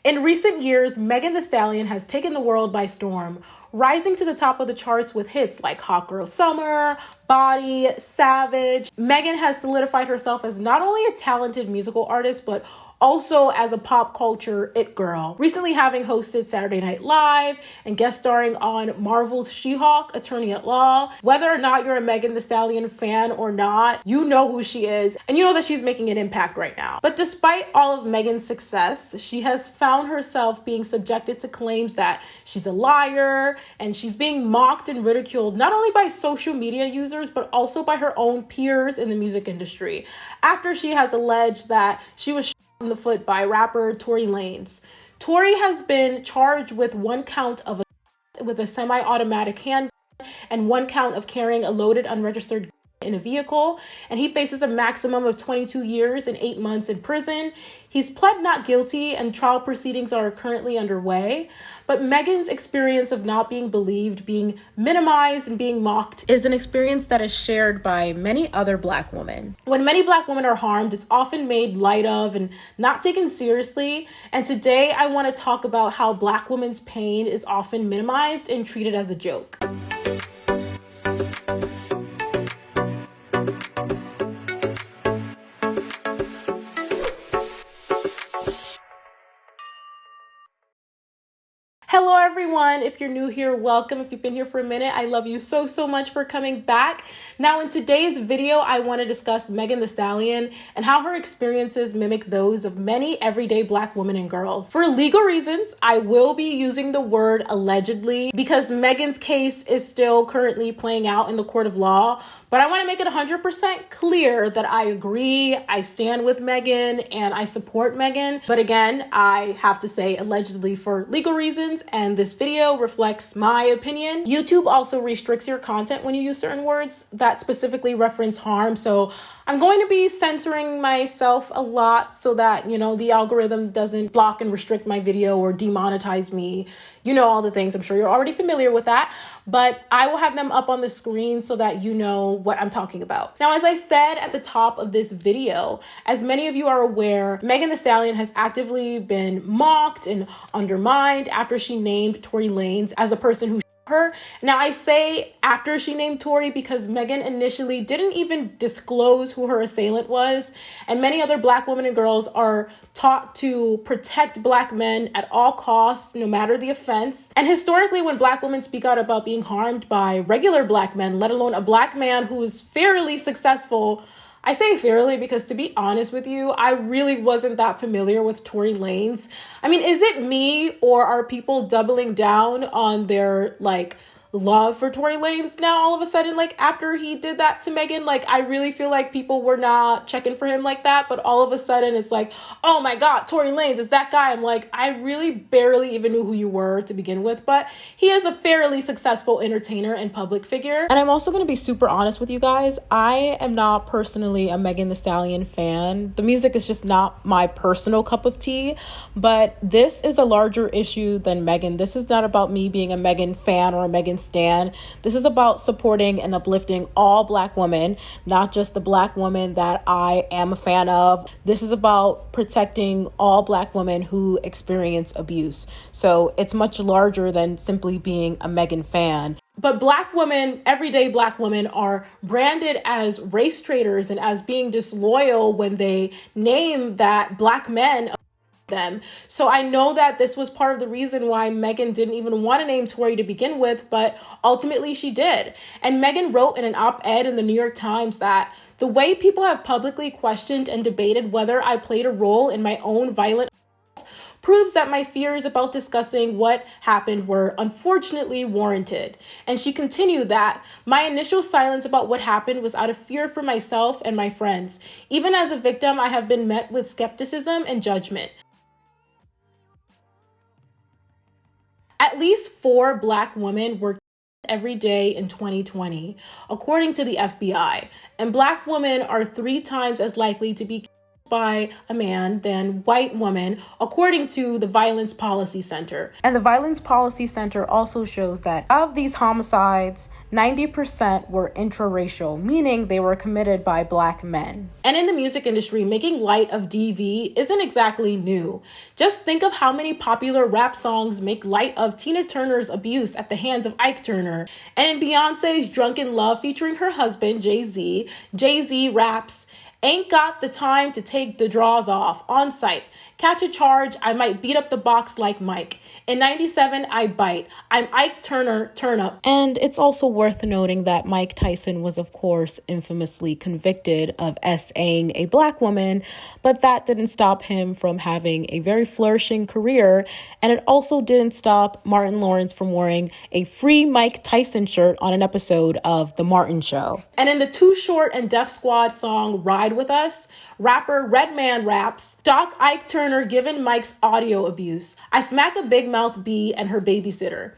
In recent years, Megan Thee Stallion has taken the world by storm, rising to the top of the charts with hits like Hot Girl Summer, Body, Savage. Megan has solidified herself as not only a talented musical artist, but also as a pop culture it girl, recently having hosted Saturday Night Live and guest starring on Marvel's She-Hulk, Attorney at Law. Whether or not you're a Megan Thee Stallion fan or not, you know who she is and you know that she's making an impact right now. But despite all of Megan's success, she has found herself being subjected to claims that she's a liar, and she's being mocked and ridiculed not only by social media users but also by her own peers in the music industry, after she has alleged that she was in the foot by rapper Tory Lanez. Tory has been charged with one count of with a semi-automatic handgun and one count of carrying a loaded unregistered in a vehicle, and he faces a maximum of 22 years and 8 months in prison. He's pled not guilty and trial proceedings are currently underway. But Megan's experience of not being believed, being minimized, and being mocked is an experience that is shared by many other Black women. When many Black women are harmed, it's often made light of and not taken seriously. And today I want to talk about how Black women's pain is often minimized and treated as a joke. Hello everyone, if you're new here, welcome. If you've been here for a minute, I love you so much for coming back. Now in today's video, I want to discuss Megan Thee Stallion and how her experiences mimic those of many everyday Black women and girls. For legal reasons, I will be using the word allegedly because Megan's case is still currently playing out in the court of law. But I want to make it 100% clear that I agree, I stand with Megan, and I support Megan. But again, I have to say allegedly for legal reasons, and this video reflects my opinion. YouTube also restricts your content when you use certain words that specifically reference harm. So I'm going to be censoring myself a lot so that, the algorithm doesn't block and restrict my video or demonetize me. You know all the things. I'm sure you're already familiar with that, but I will have them up on the screen so that you know what I'm talking about. Now, as I said at the top of this video, as many of you are aware, Megan Thee Stallion has actively been mocked and undermined after she named Tory Lanez as a person who her. Now, I say after she named Tory because Megan initially didn't even disclose who her assailant was, and many other Black women and girls are taught to protect Black men at all costs, no matter the offense. And historically, when Black women speak out about being harmed by regular Black men, let alone a Black man who is fairly successful, I say fairly because, to be honest with you, I really wasn't that familiar with Tory Lanez. I mean, is it me or are people doubling down on their love for Tory Lanez now all of a sudden, after he did that to Megan? I really feel like people were not checking for him like that, but all of a sudden it's like, oh my God, Tory Lanez is that guy. I'm like, I really barely even knew who you were to begin with, but he is a fairly successful entertainer and public figure. And I'm also going to be super honest with you guys. I am not personally a Megan Thee Stallion fan. The music is just not my personal cup of tea, but this is a larger issue than Megan. This is not about me being a Megan fan or a Megan stan. This is about supporting and uplifting all Black women, not just the Black woman that I am a fan of. This is about protecting all Black women who experience abuse. So it's much larger than simply being a Megan fan. But Black women, everyday Black women, are branded as race traitors and as being disloyal when they name that Black men them. So I know that this was part of the reason why Megan didn't even want to name Tory to begin with, but ultimately she did. And Megan wrote in an op-ed in the New York Times that the way people have publicly questioned and debated whether I played a role in my own violent proves that my fears about discussing what happened were unfortunately warranted. And she continued that my initial silence about what happened was out of fear for myself and my friends. Even as a victim, I have been met with skepticism and judgment. At least 4 Black women were every day in 2020, according to the FBI, and Black women are 3 times as likely to be by a man than white woman, according to the Violence Policy Center. And the Violence Policy Center also shows that of these homicides, 90% were intraracial, meaning they were committed by Black men. And in the music industry, making light of DV isn't exactly new. Just think of how many popular rap songs make light of Tina Turner's abuse at the hands of Ike Turner. And in Beyonce's Drunken Love featuring her husband, Jay-Z, Jay-Z raps, "Ain't got the time to take the drawers off on site. Catch a charge, I might beat up the box like Mike. In 97, I bite. I'm Ike Turner, turn up." And it's also worth noting that Mike Tyson was, of course, infamously convicted of S.A.ing a Black woman, but that didn't stop him from having a very flourishing career, and it also didn't stop Martin Lawrence from wearing a free Mike Tyson shirt on an episode of The Martin Show. And in the Too Short and Def Squad song Ride With Us, rapper Redman raps, "Doc Ike Turner given Mike's audio abuse. I smack a big mouth bee and her babysitter."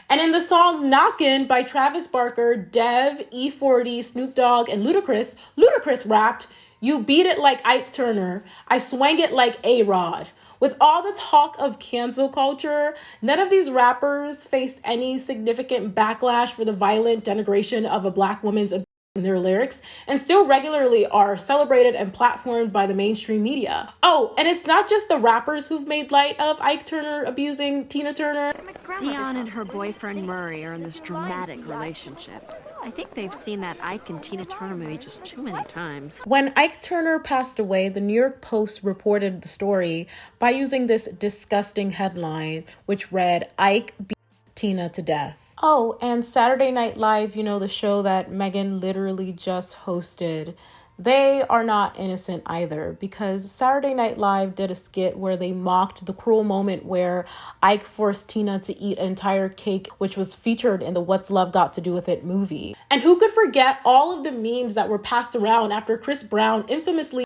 And in the song Knockin' by Travis Barker, Dev, E40, Snoop Dogg, and Ludacris rapped, "You beat it like Ike Turner. I swang it like A-Rod." With all the talk of cancel culture, none of these rappers faced any significant backlash for the violent denigration of a Black woman's abuse in their lyrics, and still regularly are celebrated and platformed by the mainstream media. Oh, and it's not just the rappers who've made light of Ike Turner abusing Tina Turner. Dion and her boyfriend Murray are in this dramatic relationship. I think they've seen that Ike and Tina Turner movie just too many times. When Ike Turner passed away, the New York Post reported the story by using this disgusting headline, which read, "Ike beats Tina to death." Oh, and Saturday Night Live, the show that Megan literally just hosted, they are not innocent either, because Saturday Night Live did a skit where they mocked the cruel moment where Ike forced Tina to eat an entire cake, which was featured in the What's Love Got to Do With It movie. And who could forget all of the memes that were passed around after Chris Brown infamously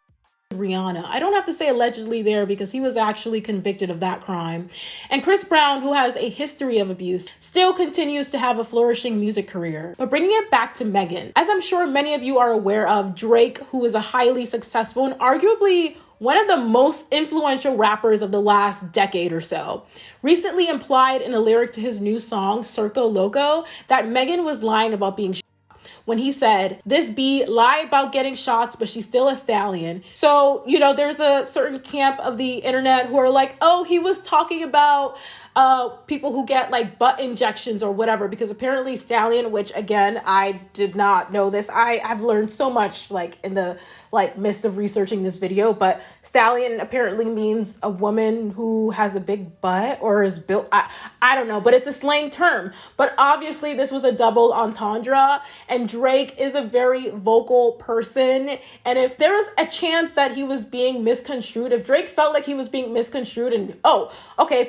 Rihanna. I don't have to say allegedly there because he was actually convicted of that crime. And Chris Brown, who has a history of abuse, still continues to have a flourishing music career. But bringing it back to Megan, as I'm sure many of you are aware of, Drake, who is a highly successful and arguably one of the most influential rappers of the last decade or so, recently implied in a lyric to his new song, Circo Loco, that Megan was lying about being when he said, "This B lie about getting shots, but she's still a stallion." So, there's a certain camp of the internet who are like, oh, he was talking about people who get like butt injections or whatever, because apparently stallion, which again, I did not know this. I've learned so much in the midst of researching this video, but stallion apparently means a woman who has a big butt or is built. I don't know, but it's a slang term. But obviously this was a double entendre, and Drake is a very vocal person. And if there was a chance that he was being misconstrued, if Drake felt like he was being misconstrued and,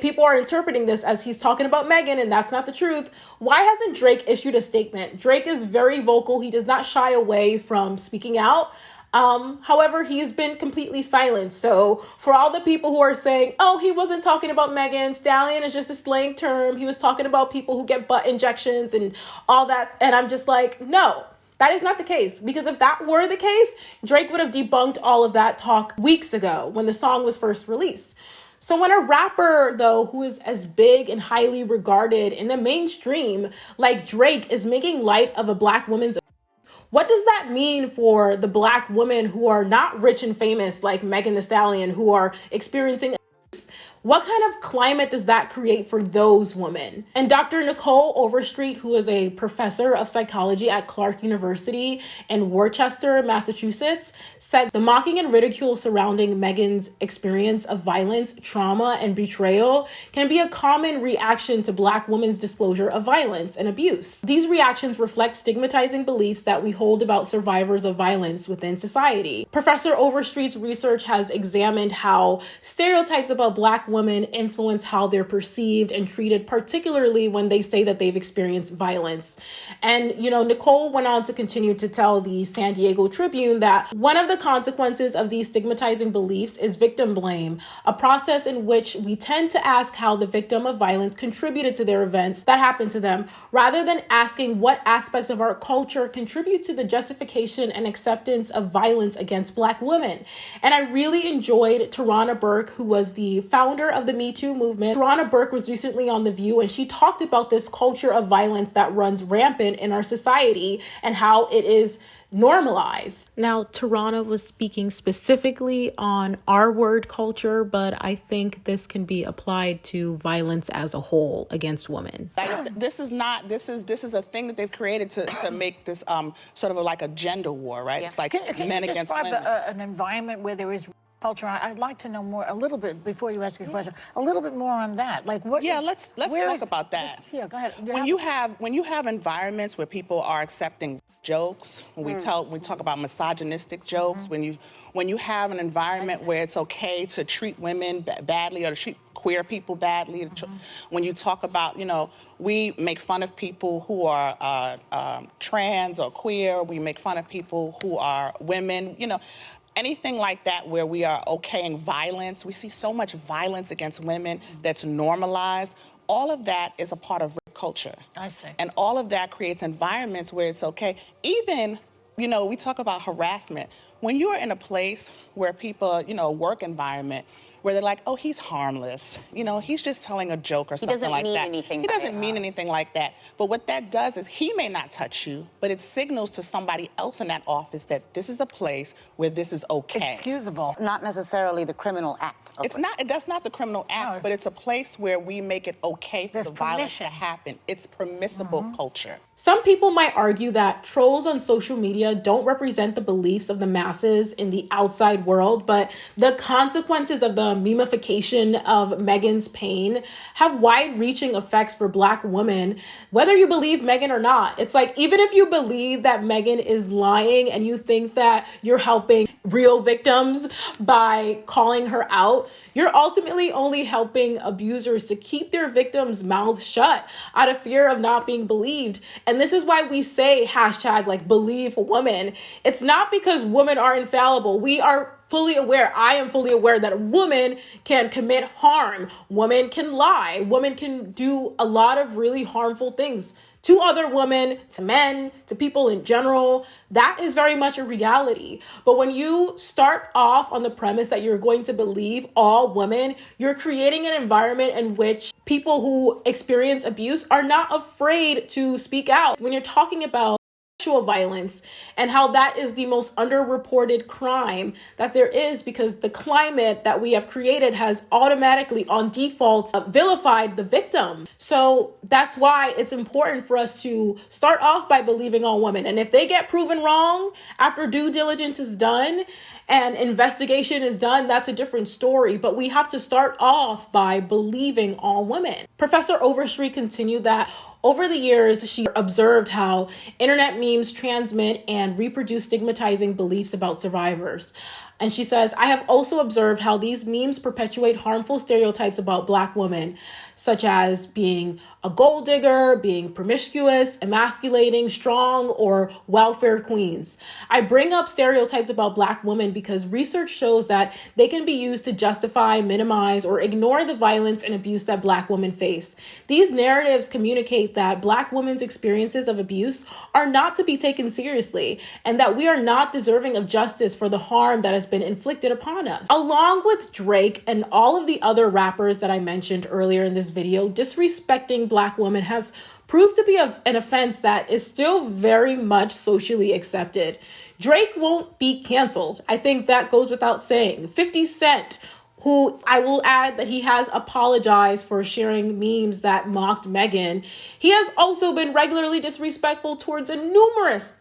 people are interpreting this as he's talking about Megan and that's not the truth, why hasn't Drake issued a statement? Drake is very vocal. He does not shy away from speaking out. However, he's been completely silent. So for all the people who are saying, oh, he wasn't talking about Megan, stallion is just a slang term, he was talking about people who get butt injections and all that. And I'm just like, no, that is not the case. Because if that were the case, Drake would have debunked all of that talk weeks ago when the song was first released. So when a rapper, though, who is as big and highly regarded in the mainstream like Drake is making light of a Black woman's, what does that mean for the Black women who are not rich and famous like Megan Thee Stallion, who are experiencing abuse? What kind of climate does that create for those women? And Dr. Nicole Overstreet, who is a professor of psychology at Clark University in Worcester, Massachusetts, said the mocking and ridicule surrounding Megan's experience of violence, trauma, and betrayal can be a common reaction to Black women's disclosure of violence and abuse. These reactions reflect stigmatizing beliefs that we hold about survivors of violence within society. Professor Overstreet's research has examined how stereotypes about Black women influence how they're perceived and treated, particularly when they say that they've experienced violence. And, Nicole went on to continue to tell the San Diego Tribune that one of the consequences of these stigmatizing beliefs is victim blame, a process in which we tend to ask how the victim of violence contributed to their events that happened to them, rather than asking what aspects of our culture contribute to the justification and acceptance of violence against Black women. And I really enjoyed Tarana Burke, who was the founder of the Me Too movement. Tarana Burke was recently on The View, and she talked about this culture of violence that runs rampant in our society and how it is normalized. Now, Tarana was speaking specifically on our word culture, but I think this can be applied to violence as a whole against women. This is a thing that they've created to make this sort of like a gender war, right? Yeah. It's like men against women. Can you describe an environment where there is culture? I'd like to know more, a little bit, before you ask your question, a little bit more on that. Like what? Yeah, let's talk about that. Yeah, go ahead. When you have environments where people are accepting jokes, when we talk about misogynistic jokes, when you have an environment where it's okay to treat women badly or to treat queer people badly, when you talk about, we make fun of people who are trans or queer, we make fun of people who are women, anything like that where we are okaying violence. We see so much violence against women that's normalized. All of that is a part of culture. I see. And all of that creates environments where it's okay. Even, we talk about harassment. When you're in a place where people, work environment, where they're like, oh, he's harmless. He's just telling a joke or something like that. He doesn't mean anything like that. But what that does is he may not touch you, but it signals to somebody else in that office that this is a place where this is okay. Excusable. Not necessarily the criminal act. That's not the criminal act, but it's a place where we make it okay for the violence to happen. It's permissible culture. Some people might argue that trolls on social media don't represent the beliefs of the masses in the outside world, but the consequences of the memification of Megan's pain have wide-reaching effects for Black women, whether you believe Megan or not. It's like, even if you believe that Megan is lying and you think that you're helping real victims by calling her out, you're ultimately only helping abusers to keep their victims' mouths shut out of fear of not being believed. And this is why we say hashtag believe women. It's not because women are infallible. We are fully aware, I am fully aware that a woman can commit harm. Women can lie. Women can do a lot of really harmful things to other women, to men, to people in general. That is very much a reality. But when you start off on the premise that you're going to believe all women, you're creating an environment in which people who experience abuse are not afraid to speak out. When you're talking about sexual violence and how that is the most underreported crime that there is, because the climate that we have created has automatically on default vilified the victim. So that's why it's important for us to start off by believing all women. And if they get proven wrong after due diligence is done and investigation is done, that's a different story. But we have to start off by believing all women. Professor Overstreet continued that over the years, she observed how internet memes transmit and reproduce stigmatizing beliefs about survivors. And she says, I have also observed how these memes perpetuate harmful stereotypes about Black women, such as being a gold digger, being promiscuous, emasculating, strong, or welfare queens. I bring up stereotypes about Black women because research shows that they can be used to justify, minimize, or ignore the violence and abuse that Black women face. These narratives communicate that Black women's experiences of abuse are not to be taken seriously, and that we are not deserving of justice for the harm that has been inflicted upon us. Along with Drake and all of the other rappers that I mentioned earlier in this video, disrespecting Black women has proved to be an offense that is still very much socially accepted. Drake won't be canceled. I think that goes without saying. 50 Cent, who I will add that he has apologized for sharing memes that mocked Megan, he has also been regularly disrespectful towards numerous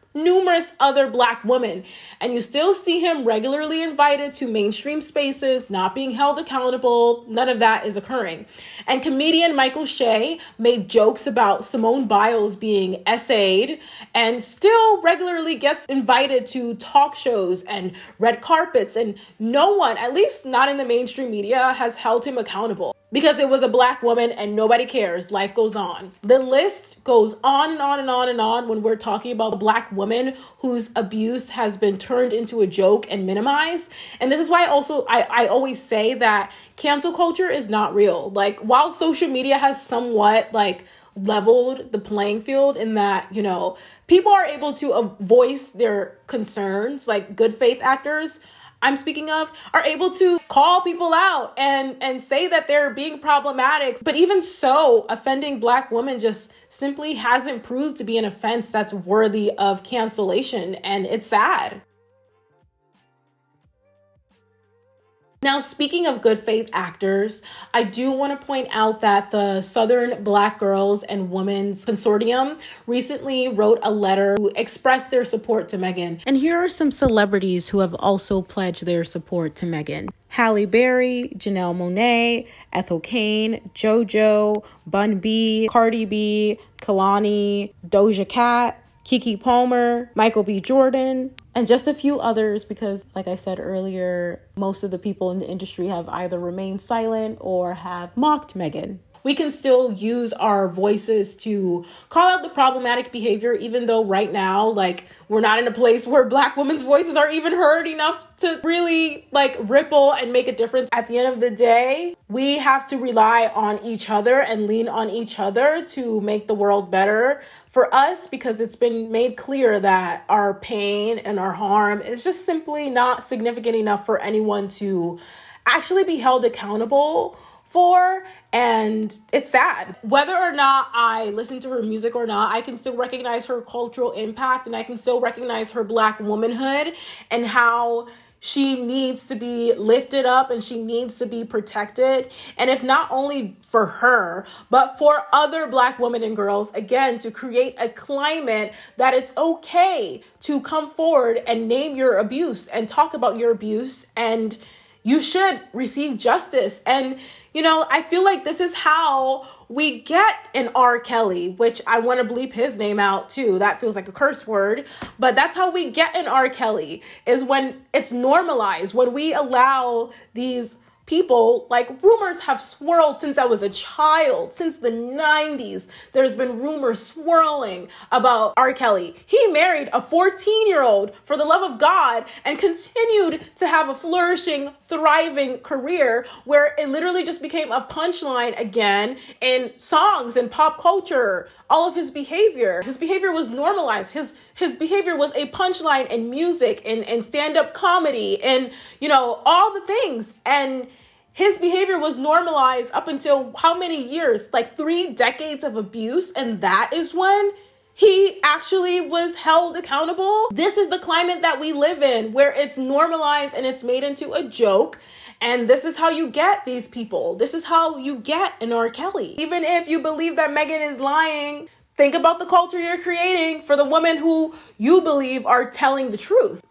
other Black women, and you still see him regularly invited to mainstream spaces, not being held accountable. None of that is occurring. And comedian Michael Shea made jokes about Simone Biles being essayed and still regularly gets invited to talk shows and red carpets, and no one, at least not in the mainstream media, has held him accountable. because it was a black woman and nobody cares. Life goes on. The list goes on and on and on and on when we're talking about a black woman whose abuse has been turned into a joke and minimized. And this is why I always say that cancel culture is not real. Like, while social media has somewhat like leveled the playing field in that, you know, people are able to voice their concerns, like good faith actors I'm speaking of, are able to call people out and say that they're being problematic. But even so, offending black women just simply hasn't proved to be an offense that's worthy of cancellation. And it's sad. Now, speaking of good faith actors, I do want to point out that the Southern Black Girls and Women's Consortium recently wrote a letter to express their support to Megan. And here are some celebrities who have also pledged their support to Megan: Halle Berry, Janelle Monáe, Ethel Cain, JoJo, Bun B, Cardi B, Kalani, Doja Cat, Keke Palmer, Michael B. Jordan, and just a few others, because like I said earlier, most of the people in the industry have either remained silent or have mocked Megan. We can still use our voices to call out the problematic behavior, even though right now, like, we're not in a place where black women's voices are even heard enough to really like ripple and make a difference. At the end of the day, we have to rely on each other and lean on each other to make the world better for us, because it's been made clear that our pain and our harm is just simply not significant enough for anyone to actually be held accountable for. And it's sad. Whether or not I listen to her music or not, I can still recognize her cultural impact, and I can still recognize her black womanhood and how she needs to be lifted up and she needs to be protected. And if not only for her, but for other black women and girls, again, to create a climate that it's okay to come forward and name your abuse and talk about your abuse, and you should receive justice. And, you know, I feel like this is how we get an R. Kelly, which I want to bleep his name out too. That feels like a curse word. But that's how we get an R. Kelly, is when it's normalized, when we allow these people, like, rumors have swirled since I was a child, since the 90s. There's been rumors swirling about R. Kelly. He married a 14-year-old for the love of God and continued to have a flourishing, thriving career where it literally just became a punchline again in songs and pop culture. All of his behavior was normalized. His behavior was a punchline in music and stand-up comedy and, you know, all the things. And his behavior was normalized up until how many years? Like 3 decades of abuse. And that is when he actually was held accountable. This is the climate that we live in, where it's normalized and it's made into a joke. And this is how you get these people. This is how you get an R. Kelly. Even if you believe that Megan is lying, think about the culture you're creating for the women who you believe are telling the truth.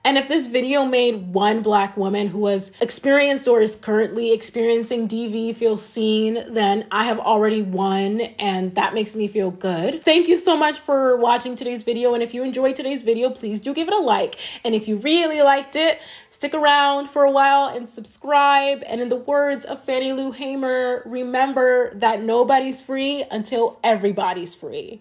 And if this video made one black woman who has experienced or is currently experiencing DV feel seen, then I have already won, and that makes me feel good. Thank you so much for watching today's video. And if you enjoyed today's video, please do give it a like. And if you really liked it, stick around for a while and subscribe. And in the words of Fannie Lou Hamer, remember that nobody's free until everybody's free.